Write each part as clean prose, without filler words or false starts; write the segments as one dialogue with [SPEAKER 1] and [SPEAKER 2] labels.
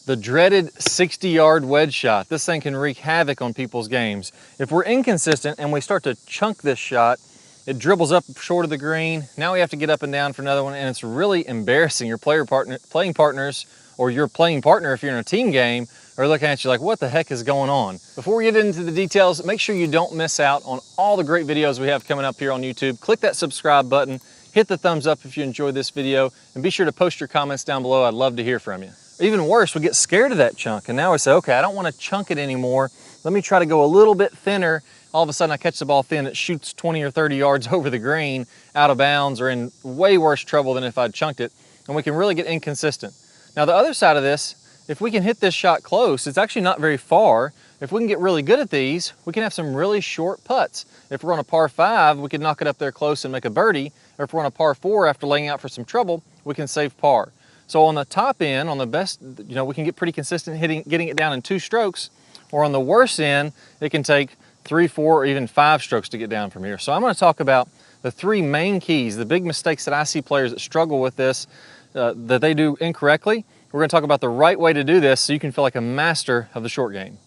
[SPEAKER 1] The dreaded 60-yard wedge shot. This thing can wreak havoc on people's games. If we're inconsistent and we start to chunk this shot, it dribbles up short of the green. Now we have to get up and down for another one, and it's really embarrassing. Your playing partners, or your playing partner if you're in a team game, are looking at you like, what the heck is going on? Before we get into the details, make sure you don't miss out on all the great videos we have coming up here on YouTube. Click that subscribe button, hit the thumbs up if you enjoyed this video, and be sure to post your comments down below. I'd love to hear from you. Even worse, we get scared of that chunk, and now we say, okay, I don't want to chunk it anymore. Let me try to go a little bit thinner. All of a sudden I catch the ball thin, it shoots 20 or 30 yards over the green, out of bounds, or in way worse trouble than if I'd chunked it, and we can really get inconsistent. Now the other side of this, if we can hit this shot close, it's actually not very far. If we can get really good at these, we can have some really short putts. If we're on a par 5, we can knock it up there close and make a birdie, or if we're on a par 4 after laying out for some trouble, we can save par. So on the top end, on the best, we can get pretty consistent getting it down in 2 strokes, or on the worst end, it can take 3, 4, or even 5 strokes to get down from here. So I'm going to talk about the 3 main keys, the big mistakes that I see players that struggle with this, that they do incorrectly. We're going to talk about the right way to do this so you can feel like a master of the short game.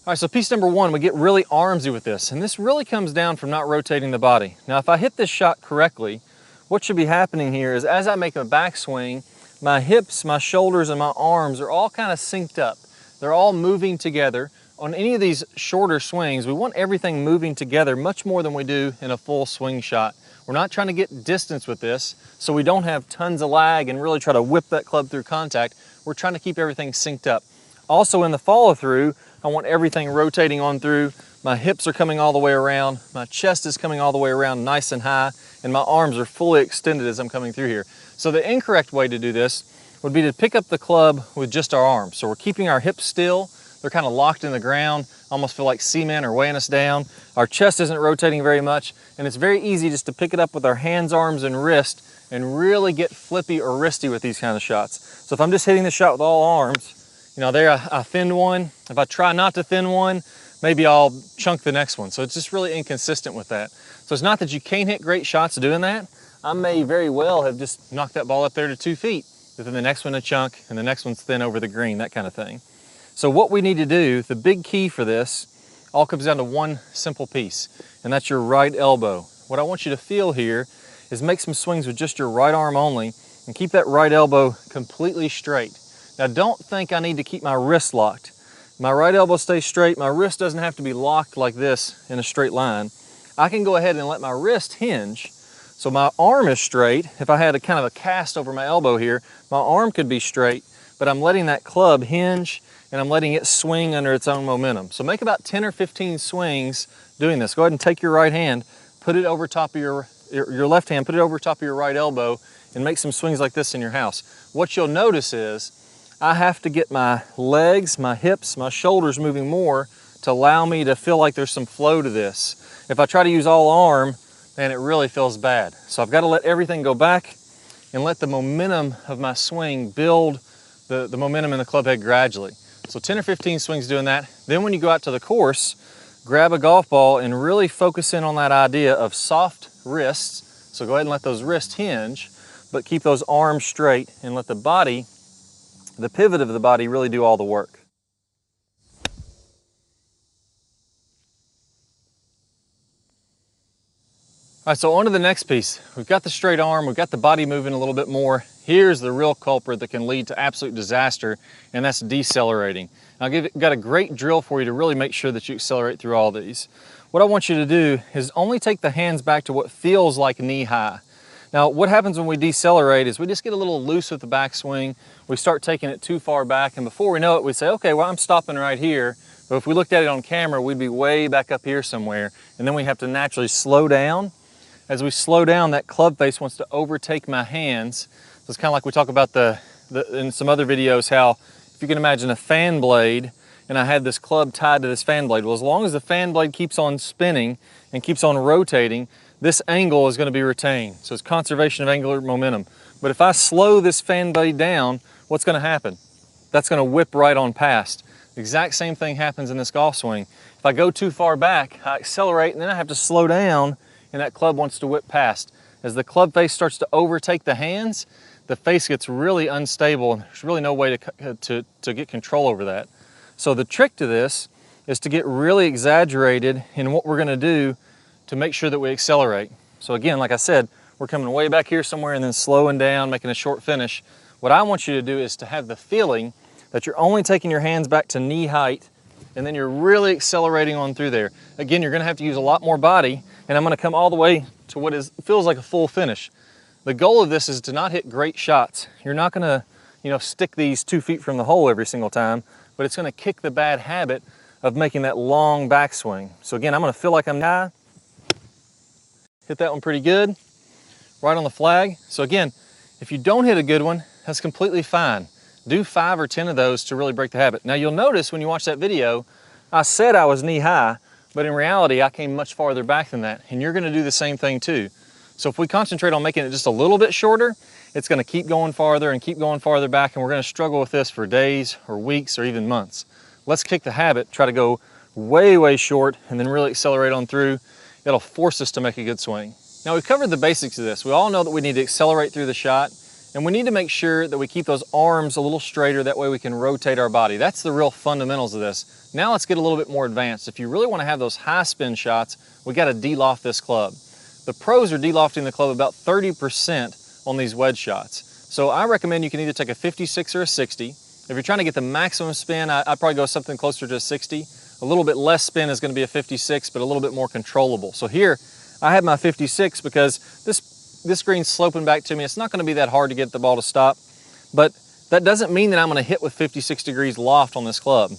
[SPEAKER 1] All right, so piece number 1, we get really armsy with this, and this really comes down from not rotating the body. Now, if I hit this shot correctly, what should be happening here is as I make a backswing, my hips, my shoulders, and my arms are all kind of synced up. They're all moving together. On any of these shorter swings, we want everything moving together much more than we do in a full swing shot. We're not trying to get distance with this, so we don't have tons of lag and really try to whip that club through contact. We're trying to keep everything synced up. Also in the follow through, I want everything rotating on through. My hips are coming all the way around, my chest is coming all the way around nice and high, and my arms are fully extended as I'm coming through here. So the incorrect way to do this would be to pick up the club with just our arms. So we're keeping our hips still, they're kind of locked in the ground, almost feel like cement are weighing us down. Our chest isn't rotating very much, and it's very easy just to pick it up with our hands, arms, and wrist and really get flippy or wristy with these kind of shots. So if I'm just hitting the shot with all arms, there I thinned one. If I try not to thin one, maybe I'll chunk the next one. So it's just really inconsistent with that. So it's not that you can't hit great shots doing that. I may very well have just knocked that ball up there to 2 feet, but then the next one a chunk, and the next one's thin over the green, that kind of thing. So what we need to do, the big key for this, all comes down to one simple piece, and that's your right elbow. What I want you to feel here is make some swings with just your right arm only, and keep that right elbow completely straight. Now don't think I need to keep my wrist locked. My right elbow stays straight, my wrist doesn't have to be locked like this in a straight line. I can go ahead and let my wrist hinge, so my arm is straight. If I had a kind of a cast over my elbow here, my arm could be straight, but I'm letting that club hinge and I'm letting it swing under its own momentum. So make about 10 or 15 swings doing this. Go ahead and take your right hand, put it over top of your left hand, put it over top of your right elbow, and make some swings like this in your house. What you'll notice is I have to get my legs, my hips, my shoulders moving more to allow me to feel like there's some flow to this. If I try to use all arm, then it really feels bad. So I've got to let everything go back and let the momentum of my swing build the momentum in the club head gradually. So 10 or 15 swings doing that. Then when you go out to the course, grab a golf ball and really focus in on that idea of soft wrists. So go ahead and let those wrists hinge, but keep those arms straight and let the body, the pivot of the body, really do all the work. All right, so on to the next piece. We've got the straight arm, we've got the body moving a little bit more. Here's the real culprit that can lead to absolute disaster, and that's decelerating. I've got a great drill for you to really make sure that you accelerate through all these. What I want you to do is only take the hands back to what feels like knee high. Now, what happens when we decelerate is we just get a little loose with the backswing. We start taking it too far back, and before we know it, we say, okay, well, I'm stopping right here. But if we looked at it on camera, we'd be way back up here somewhere, and then we have to naturally slow down. As we slow down, that club face wants to overtake my hands. So it's kind of like we talk about in some other videos, how if you can imagine a fan blade, and I had this club tied to this fan blade. Well, as long as the fan blade keeps on spinning and keeps on rotating, this angle is going to be retained. So it's conservation of angular momentum. But if I slow this fan blade down, what's going to happen? That's going to whip right on past. The exact same thing happens in this golf swing. If I go too far back, I accelerate, and then I have to slow down, and that club wants to whip past. As the club face starts to overtake the hands, the face gets really unstable and there's really no way to get control over that. So the trick to this is to get really exaggerated in what we're gonna do to make sure that we accelerate. So again, like I said, we're coming way back here somewhere and then slowing down, making a short finish. What I want you to do is to have the feeling that you're only taking your hands back to knee height and then you're really accelerating on through there. Again, you're gonna have to use a lot more body, and I'm gonna come all the way to what feels like a full finish. The goal of this is to not hit great shots. You're not gonna, stick these 2 feet from the hole every single time, but it's gonna kick the bad habit of making that long backswing. So again, I'm gonna feel like I'm high. Hit that one pretty good, right on the flag. So again, if you don't hit a good one, that's completely fine. Do 5 or 10 of those to really break the habit. Now you'll notice when you watch that video, I said I was knee high, but in reality, I came much farther back than that, and you're gonna do the same thing too. So if we concentrate on making it just a little bit shorter, it's gonna keep going farther and keep going farther back, and we're gonna struggle with this for days or weeks or even months. Let's kick the habit, try to go way, way short, and then really accelerate on through. It'll force us to make a good swing. Now we've covered the basics of this. We all know that we need to accelerate through the shot, and we need to make sure that we keep those arms a little straighter, that way we can rotate our body. That's the real fundamentals of this. Now let's get a little bit more advanced. If you really want to have those high spin shots, we got to de-loft this club. The pros are de-lofting the club about 30% on these wedge shots. So I recommend you can either take a 56 or a 60. If you're trying to get the maximum spin, I'd probably go something closer to a 60. A little bit less spin is going to be a 56, but a little bit more controllable. So here, I have my 56 because this green's sloping back to me. It's not going to be that hard to get the ball to stop, but that doesn't mean that I'm going to hit with 56 degrees loft on this club.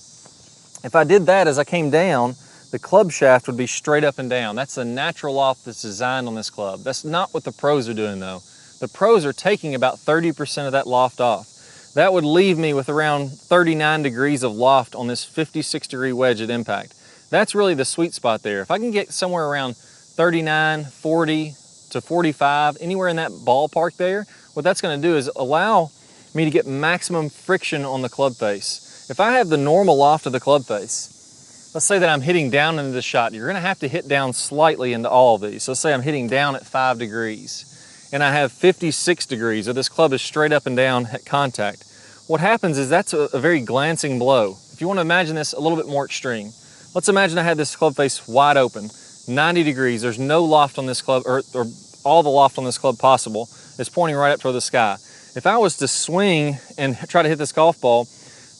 [SPEAKER 1] If I did that as I came down, the club shaft would be straight up and down. That's the natural loft that's designed on this club. That's not what the pros are doing though. The pros are taking about 30% of that loft off. That would leave me with around 39 degrees of loft on this 56 degree wedge at impact. That's really the sweet spot there. If I can get somewhere around 39, 40 to 45, anywhere in that ballpark there, what that's going to do is allow me to get maximum friction on the club face. If I have the normal loft of the club face, let's say that I'm hitting down into the shot, you're going to have to hit down slightly into all of these. So let's say I'm hitting down at 5 degrees and I have 56 degrees, or this club is straight up and down at contact. What happens is that's a very glancing blow. If you want to imagine this a little bit more extreme, let's imagine I had this club face wide open, 90 degrees. There's no loft on this club, or all the loft on this club possible. It's pointing right up toward the sky. If I was to swing and try to hit this golf ball,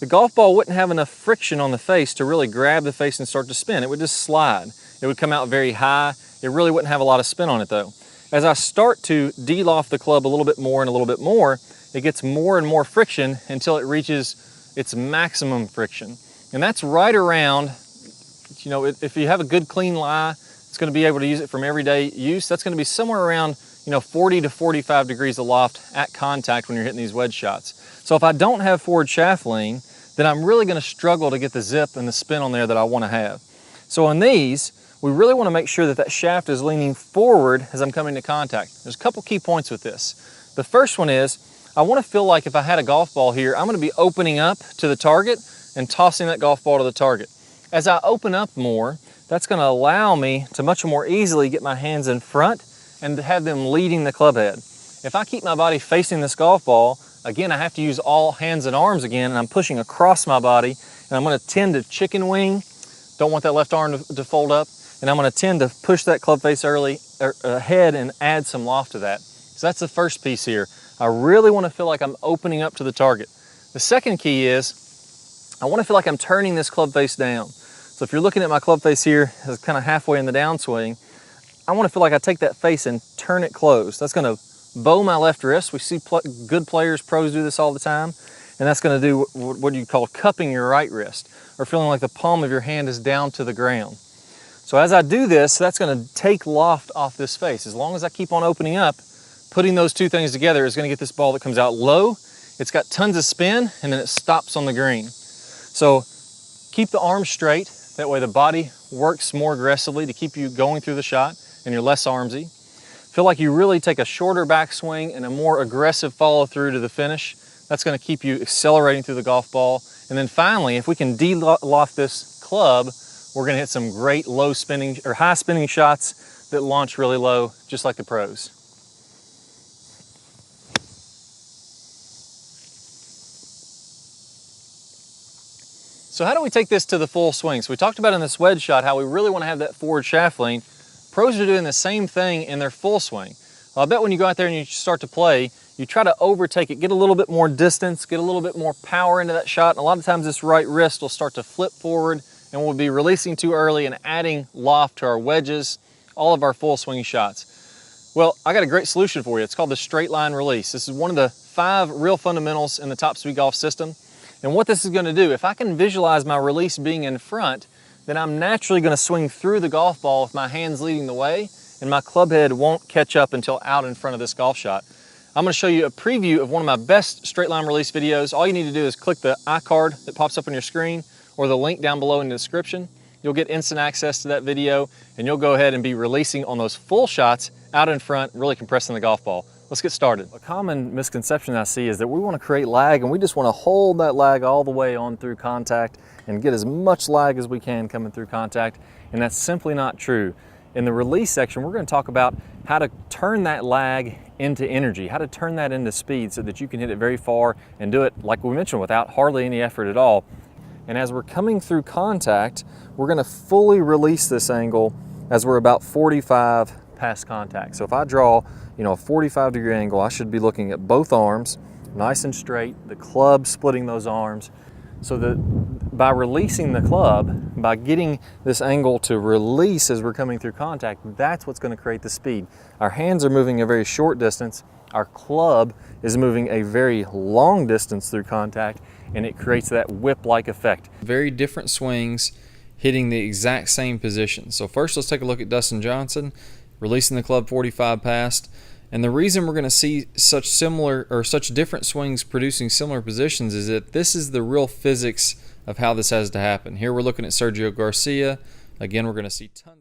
[SPEAKER 1] the golf ball wouldn't have enough friction on the face to really grab the face and start to spin. It would just slide. It would come out very high. It really wouldn't have a lot of spin on it though. As I start to de-loft the club a little bit more and a little bit more, it gets more and more friction until it reaches its maximum friction. And that's right around, if you have a good clean lie, it's going to be able to use it from everyday use. That's going to be somewhere around 40 to 45 degrees of loft at contact when you're hitting these wedge shots. So if I don't have forward shaft lean, then I'm really going to struggle to get the zip and the spin on there that I want to have. So on these, we really want to make sure that that shaft is leaning forward as I'm coming to contact. There's a couple key points with this. The first one is, I want to feel like if I had a golf ball here, I'm going to be opening up to the target and tossing that golf ball to the target. As I open up more, that's going to allow me to much more easily get my hands in front and to have them leading the club head. If I keep my body facing this golf ball, again, I have to use all hands and arms again, and I'm pushing across my body, and I'm going to tend to chicken wing. Don't want that left arm to fold up, and I'm going to tend to push that club face ahead and add some loft to that. So that's the first piece here. I really want to feel like I'm opening up to the target. The second key is I want to feel like I'm turning this club face down. So if you're looking at my club face here, it's kind of halfway in the downswing, I want to feel like I take that face and turn it closed. That's going to bow my left wrist. We see good players, pros do this all the time, and that's going to do what you call cupping your right wrist, or feeling like the palm of your hand is down to the ground. So as I do this, that's going to take loft off this face. As long as I keep on opening up, putting those two things together is going to get this ball that comes out low. It's got tons of spin, and then it stops on the green. So keep the arms straight. That way the body works more aggressively to keep you going through the shot, and you're less armsy. Feel like you really take a shorter backswing and a more aggressive follow through to the finish. That's going to keep you accelerating through the golf ball. And then finally, if we can de-loft this club, we're going to hit some great low spinning or high spinning shots that launch really low, just like the pros. So how do we take this to the full swing? So we talked about in this wedge shot how we really want to have that forward shaft lean. Pros are doing the same thing in their full swing. Well, I bet when you go out there and you start to play, you try to overtake it, get a little bit more distance, get a little bit more power into that shot, and a lot of times this right wrist will start to flip forward and we'll be releasing too early and adding loft to our wedges, all of our full swing shots. Well, I got a great solution for you. It's called the straight line release. This is one of the 5 real fundamentals in the Top Speed Golf system. And what this is going to do, if I can visualize my release being in front, then I'm naturally going to swing through the golf ball with my hands leading the way, and my club head won't catch up until out in front of this golf shot. I'm going to show you a preview of one of my best straight line release videos. All you need to do is click the iCard that pops up on your screen or the link down below in the description. You'll get instant access to that video, and you'll go ahead and be releasing on those full shots out in front, really compressing the golf ball. Let's get started. A common misconception I see is that we want to create lag and we just want to hold that lag all the way on through contact and get as much lag as we can coming through contact, and that's simply not true. In the release section, we're going to talk about how to turn that lag into energy, how to turn that into speed so that you can hit it very far and do it, like we mentioned, without hardly any effort at all. And as we're coming through contact, we're going to fully release this angle as we're about 45 past contact. So if I draw, a 45-degree angle, I should be looking at both arms, nice and straight, the club splitting those arms, so that by releasing the club, by getting this angle to release as we're coming through contact, that's what's going to create the speed. Our hands are moving a very short distance, our club is moving a very long distance through contact, and it creates that whip-like effect. Very different swings hitting the exact same position. So first let's take a look at Dustin Johnson releasing the club 45 past. And the reason we're going to see such different swings producing similar positions is that this is the real physics of how this has to happen. Here we're looking at Sergio Garcia. Again, we're going to see tons